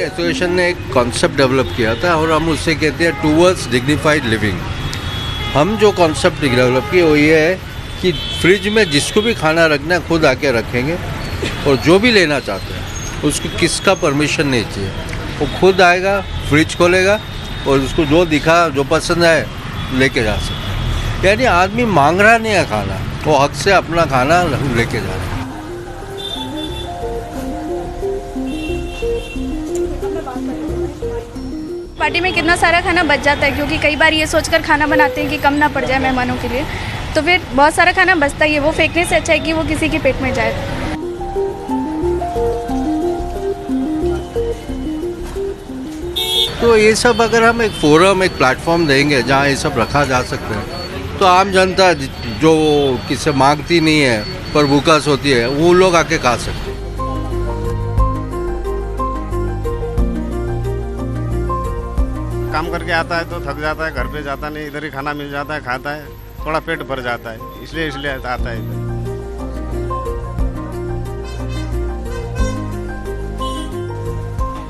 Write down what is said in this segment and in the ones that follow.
हमारे एसोसिएशन ने एक कॉन्सेप्ट डेवलप किया था और हम उससे कहते हैं टूवर्ड्स डिग्निफाइड लिविंग। हम जो कॉन्सेप्ट डेवलप किए वो ये है कि फ्रिज में जिसको भी खाना रखना है खुद आके रखेंगे और जो भी लेना चाहते हैं उसको किसका परमिशन नहीं चाहिए, वो खुद आएगा, फ्रिज खोलेगा और उसको जो दिखा जो पसंद आए लेके जा सकते हैं। यानी आदमी मांग रहा नहीं है खाना, वो हक से अपना खाना लेके जा रहा है। पार्टी में कितना सारा खाना बच जाता है, क्योंकि कई बार ये सोचकर खाना बनाते हैं कि कम ना पड़ जाए मेहमानों के लिए, तो फिर बहुत सारा खाना बचता ही है। वो फेंकने से अच्छा है कि वो किसी के पेट में जाए। तो ये सब अगर हम एक फोरम, एक प्लेटफॉर्म देंगे जहाँ ये सब रखा जा सकता है, तो आम जनता जो किसी मांगती नहीं है पर भूखा सोती है, वो लोग आके खा सकते हैं। काम करके आता है तो थक जाता है, घर पे जाता नहीं, इधर ही खाना मिल जाता है, खाता है, थोड़ा पेट भर जाता है, इसलिए आता है इधर।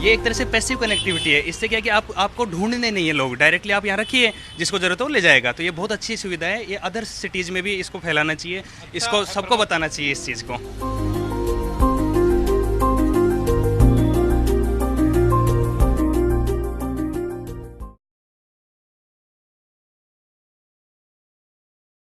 ये एक तरह से पैसिव कनेक्टिविटी है। इससे क्या है कि आपको ढूंढने नहीं है लोग, डायरेक्टली आप यहाँ रखिए, जिसको ज़रूरत हो ले जाएगा। तो ये बहुत अच्छी सुविधा है। ये अदर सिटीज़ में भी इसको फैलाना चाहिए, इसको सबको बताना चाहिए इस चीज़ को।